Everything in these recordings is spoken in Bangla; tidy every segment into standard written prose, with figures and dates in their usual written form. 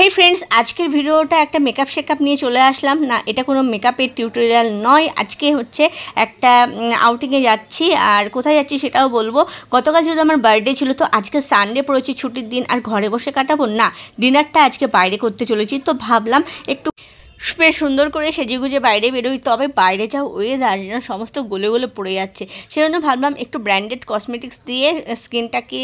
হেই ফ্রেন্ডস, আজকের ভিডিওটা একটা মেকআপ শেকআপ নিয়ে চলে আসলাম না। এটা কোনো মেকআপের টিউটোরিয়াল নয়। আজকে হচ্ছে একটা আউটিংয়ে যাচ্ছি, আর কোথায় যাচ্ছি সেটাও বলবো। গতকাল যেহেতু আমার বার্থডে ছিল, তো আজকে সানডে পড়েছি, ছুটির দিন, আর ঘরে বসে কাটাবো না, ডিনারটা আজকে বাইরে করতে চলেছি। তো ভাবলাম একটু বেশ সুন্দর করে সেজেগুজে বাইরে বেরোই, তবে বাইরে যা ওয়েদার যেন সমস্ত গলে গলে পড়ে যাচ্ছে। সেজন্য ভাবলাম একটু ব্র্যান্ডেড কসমেটিক্স দিয়ে স্কিনটাকে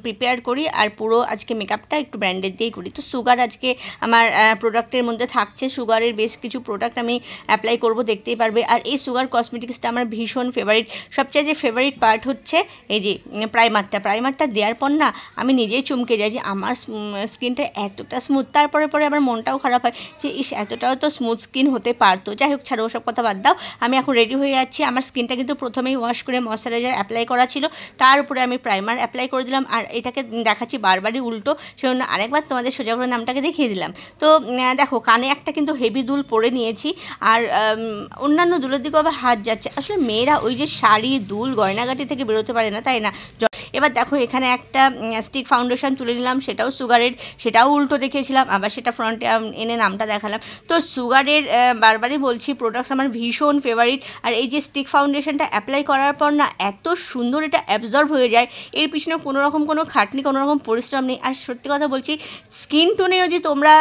প্রিপেয়ার করি, আর পুরো আজকে মেকআপটা একটু ব্র্যান্ডেড দিয়েই করি। তো সুগার আজকে আমার প্রোডাক্টের মধ্যে থাকছে, সুগারের বেশ কিছু প্রোডাক্ট আমি অ্যাপ্লাই করব, দেখতেই পারবে। আর এই সুগার কসমেটিক্সটা আমার ভীষণ ফেভারিট। সবচেয়ে যে ফেভারিট পার্ট হচ্ছে এই যে প্রাইমারটা দেওয়ার পর না আমি নিজেই চমকে যাই যে আমার স্কিনটা এতটা স্মুথ। তারপরে আমার মনটাও খারাপ হয় যে এতটাও তো স্মুথ স্কিন হতে পারতো। যাই হোক, ছাড়ো ওসব কথা বাদ দাও। আমি এখন রেডি হয়ে যাচ্ছি। আমার স্কিনটা কিন্তু প্রথমেই ওয়াশ করে ময়শ্চারাইজার অ্যাপ্লাই করা ছিল, তার উপরে আমি প্রাইমার অ্যাপ্লাই করে দিলাম। আর এটাকে দেখাচ্ছি বারবারই উল্টো, সেজন্য আরেকবার তোমাদের সোজা করে নামটাকে দেখিয়ে দিলাম। তো দেখো, কানে একটা কিন্তু হেভি দুল পরে নিয়েছি, আর অন্যান্য দুলের দিকেও আবার হাত যাচ্ছে। আসলে মেয়েরা ওই যে শাড়ি দুল গয়নাগাটি থেকে বেরোতে পারে না, তাই না? এবার দেখো, এখানে একটা স্টিক ফাউন্ডেশন তুলে নিলাম, সেটাও সুগারের, সেটাও উল্টো দেখিয়েছিলাম, আবার সেটা ফ্রন্টে এনে নামটা দেখালাম। তো সুগারের বারবারই বলছি প্রোডাক্টস আমার ভীষণ ফেভারিট। আর এই যে স্টিক ফাউন্ডেশনটা অ্যাপ্লাই করার পর না এত সুন্দর এটা অ্যাবজর্ব হয়ে যায়, এর পিছনে কোনো রকম কোনো খাটনি, কোনো রকম পরিশ্রম নেই। আর সত্যি কথা বলছি, স্কিন টোনেও যদি তোমরা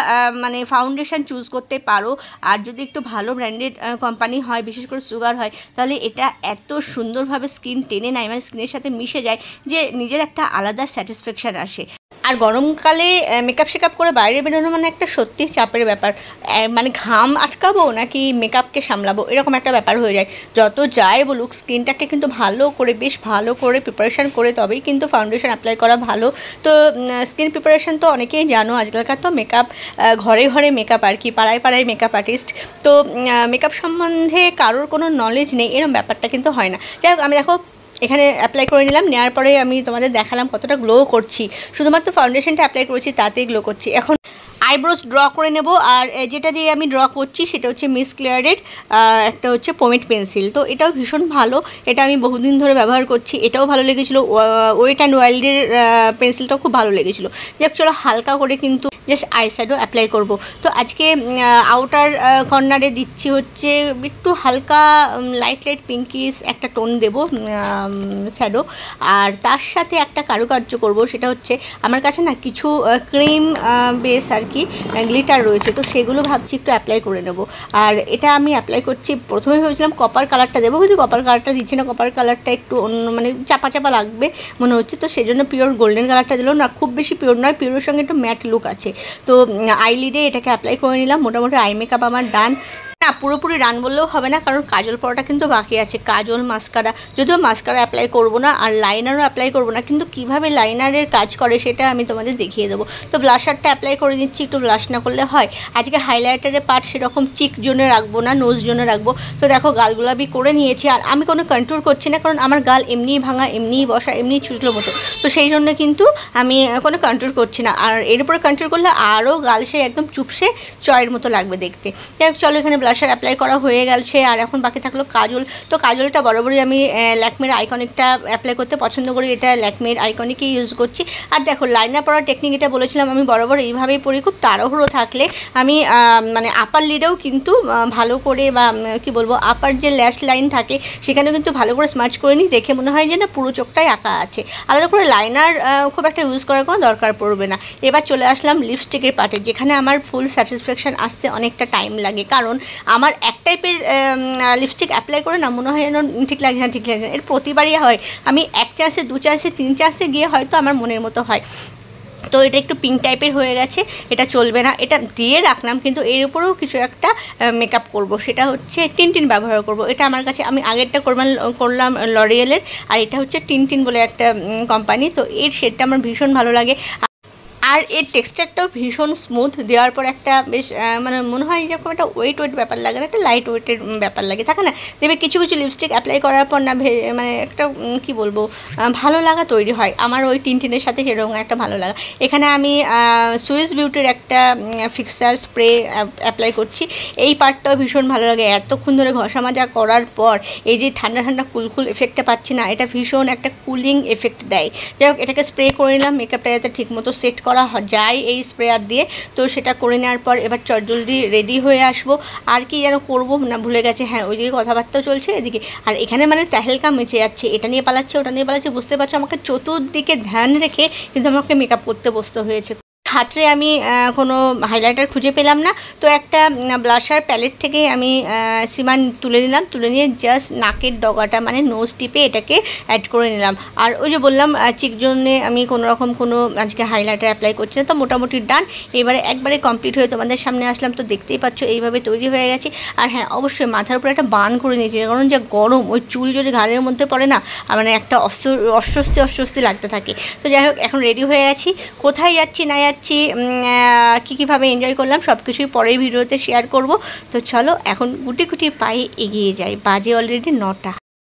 মানে ফাউন্ডেশন চুজ করতে পারো, আর যদি একটু ভালো ব্র্যান্ডেড কোম্পানি হয়, বিশেষ করে সুগার হয়, তাহলে এটা এত সুন্দরভাবে স্কিন টেনে নেয়, মানে স্কিনের সাথে মিশে যায়, যে নিজের একটা আলাদা স্যাটিসফ্যাকশান আসে। আর গরমকালে মেকআপ শেকআপ করে বাইরে বেরোনো মানে একটা সত্যি চাপের ব্যাপার। মানে ঘাম আটকাবো নাকি মেকআপকে সামলাবো, এরকম একটা ব্যাপার হয়ে যায়। যত যাই বলুক, স্কিনটাকে কিন্তু ভালো করে, বেশ ভালো করে প্রিপারেশান করে তবেই কিন্তু ফাউন্ডেশন অ্যাপ্লাই করা ভালো। তো স্কিন প্রিপারেশান তো অনেকেই জানো, আজকালকার তো মেকআপ ঘরে ঘরে মেকআপ, আর কি পাড়ায় পাড়ায় মেকআপ আর্টিস্ট। তো মেকআপ সম্বন্ধে কারোর কোনো নলেজ নেই এরকম ব্যাপারটা কিন্তু হয় না। যাই হোক, আমি দেখো এখানে অ্যাপ্লাই করে নিলাম। নেওয়ার পরে আমি তোমাদের দেখালাম কতটা গ্লো করছি। শুধুমাত্র ফাউন্ডেশনটা অ্যাপ্লাই করেছি, তাতেই গ্লো করছি। এখন আইব্রোস ড্র করে নেব, আর যেটা দিয়ে আমি ড্র করছি সেটা হচ্ছে মিস ক্লিয়ারের একটা হচ্ছে পমেট পেন্সিল। তো এটাও ভীষণ ভালো, এটা আমি বহুদিন ধরে ব্যবহার করছি, এটাও ভালো লেগেছিলো। ওয়েট অ্যান্ড ওয়াইল্ডের পেন্সিলটাও খুব ভালো লেগেছিলো। যাক, চলো হালকা করে কিন্তু জাস্ট আই শ্যাডো অ্যাপ্লাই করব। তো আজকে আউটার কর্নারে দিচ্ছি হচ্ছে একটু হালকা লাইট পিঙ্কিশ একটা টোন দেব শ্যাডো, আর তার সাথে একটা কারুকার্য করব। সেটা হচ্ছে আমার কাছে না কিছু ক্রিম বেস আর কি গ্লিটার রয়েছে, তো সেগুলো ভাবছি একটু অ্যাপ্লাই করে নেব। আর এটা আমি অ্যাপ্লাই করছি, প্রথমে ভেবেছিলাম কপার কালারটা দেবো, কিন্তু কপার কালারটা দিচ্ছি না। কপার কালারটা একটু অন্য, মানে চাপা চাপা লাগবে মনে হচ্ছে, তো সেই জন্য পিওর গোল্ডেন কালারটা দিল না। খুব বেশি পিওর নয়, পিওরের সঙ্গে একটু ম্যাট লুক আছে। তো আইলিডে এটাকে অ্যাপ্লাই করে নিলাম। মোটামুটি আই মেকআপ আমার ডান। না, পুরোপুরি রান বললেও হবে না, কারণ কাজল পরাটা কিন্তু বাকি আছে। কাজল, মাস্কারা, যদিও মাস্কারা অ্যাপ্লাই করব না, আর লাইনারও অ্যাপ্লাই করব না, কিন্তু কিভাবে লাইনারের কাজ করে সেটা আমি তোমাদের দেখিয়ে দেবো। তো ব্লাশারটা অ্যাপ্লাই করে নিচ্ছি, একটু ব্লাশ না করলে হয়। আজকে হাইলাইটারের পার্ট সেরকম চিক জোনে রাখবো না, নোজ জোনে রাখবো। তো দেখো, গাল গোলাপি করে নিয়েছি, আর আমি কোনো কন্ট্রোল করছি না, কারণ আমার গাল এমনিই ভাঙা, এমনিই বসা, এমনিই ছুচলো মতো। তো সেই জন্য কিন্তু আমি কোনো কন্ট্রোল করছি না, আর এর উপরে কন্ট্রোল করলে আরও গাল সে একদম চুপসে চয়ের মতো লাগবে দেখতে। যাই হোক, চলো, এখানে ব্লাশার অ্যাপ্লাই করা হয়ে গেছে, আর এখন বাকি থাকলো কাজল। তো কাজলটা বরাবরই আমি ল্যাকমের আইকনিকটা অ্যাপ্লাই করতে পছন্দ করি, এটা ল্যাকমের আইকনিকই ইউজ করছি। আর দেখো, লাইনার পরার টেকনিক এটা বলেছিলাম আমি বরাবর এইভাবেই পরি। খুব তাড়াহুড়ো থাকলে আমি মানে আপার লিডেও কিন্তু ভালো করে, বা কি বলবো, আপার যে ল্যাশ লাইন থাকে সেখানেও কিন্তু ভালো করে স্মার্চ করে নিই, দেখে মনে হয় যে না পুরো চোখটাই আঁকা আছে। আলাদা করে লাইনার খুব একটা ইউজ করার কোনো দরকার পড়বে না। এবার চলে আসলাম লিপস্টিকের পার্টে, যেখানে আমার ফুল স্যাটিসফ্যাকশান আসতে অনেকটা টাইম লাগে, কারণ আমার এক টাইপের লিপস্টিক অ্যাপ্লাই করে না মনে হয় যেন ঠিক লাগছে না, ঠিক লাগছে না। এর প্রতিবারই হয়, আমি এক চান্সে, দু চান্সে, তিন চান্সে গিয়ে হয়তো আমার মনের মতো হয়। তো এটা একটু পিঙ্ক টাইপের হয়ে গেছে, এটা চলবে না, এটা দিয়ে রাখলাম। কিন্তু এর উপরেও কিছু একটা মেকআপ করব, সেটা হচ্ছে টিনটিন ব্যবহার করব। এটা আমার কাছে, আমি আগেরটা করলাম লরিয়েলের, আর এটা হচ্ছে টিনটিন বলে একটা কোম্পানি। তো এর শেডটা আমার ভীষণ ভালো লাগে, আর এর টেক্সচারটাও ভীষণ স্মুথ। দেওয়ার পর একটা বেশ মানে মনে হয় যেরকম একটা ওয়েট ব্যাপার লাগে না, একটা লাইট ওয়েটের ব্যাপার লাগে, থাকে না? দেখবে কিছু কিছু লিপস্টিক অ্যাপ্লাই করার পর না মানে একটা কি বলবো, ভালো লাগা তৈরি হয়। আমার ওই টিনটিনের সাথে সেরকম একটা ভালো লাগা। এখানে আমি সুইস বিউটির একটা ফিক্সার স্প্রে অ্যাপ্লাই করছি। এই পার্টটাও ভীষণ ভালো লাগে। এতক্ষণ ধরে ঘষা মাজা করার পর এই যে ঠান্ডা ঠান্ডা কুলকুল এফেক্টটা পাচ্ছি না, এটা ভীষণ একটা কুলিং এফেক্ট দেয়। যাই হোক, এটাকে স্প্রে করে নিলাম, মেকআপটা যাতে ঠিকমতো সেট করা করা যায় এই স্প্রেয়ার দিয়ে। তো সেটা করে নেওয়ার পর এবার চটজলদি রেডি হয়ে আসবো। আর কি যেন করবো না ভুলে গেছে, হ্যাঁ ওইদিকে কথাবার্তাও চলছে এদিকে, আর এখানে মানে তেহেলকা মেচে যাচ্ছে, এটা নিয়ে পালাচ্ছে ওটা নিয়ে পালাচ্ছে, বুঝতে পারছো আমাকে চতুর্দিকে ধ্যান রেখে কিন্তু আমাকে মেকআপ করতে বসতে হয়েছে। হাতে আমি কোনো হাইলাইটার খুঁজে পেলাম না, তো একটা ব্লাশার প্যালেট থেকে আমি সিমান তুলে নিলাম, তুলে নিয়ে জাস্ট নাকের ডগাটা মানে নোজ টিপে এটাকে অ্যাড করে নিলাম। আর ওই যে বললাম চিক জন্যে আমি কোনো রকম কোনো আজকে হাইলাইটার অ্যাপ্লাই করছি না, তো মোটামুটি ডান। এবারে একবারে কমপ্লিট হয়ে তোমাদের সামনে আসলাম, তো দেখতেই পাচ্ছ এইভাবে তৈরি হয়ে গেছি। আর হ্যাঁ অবশ্যই মাথার উপরে একটা বান করে নিয়েছি, কারণ যা গরম, ওই চুল যদি ঘাড়ের মধ্যে পড়ে না মানে একটা অস্বস্তি লাগতে থাকে। তো যাই হোক এখন রেডি হয়ে গেছি, কোথায় যাচ্ছি না যাচ্ছি কীভাবে এনজয় করলাম সব কিছুই পরের ভিডিওতে শেয়ার করব। তো চলো এখন গুটি গুটি পায়ে এগিয়ে যাই, বাজে অলরেডি 9টা।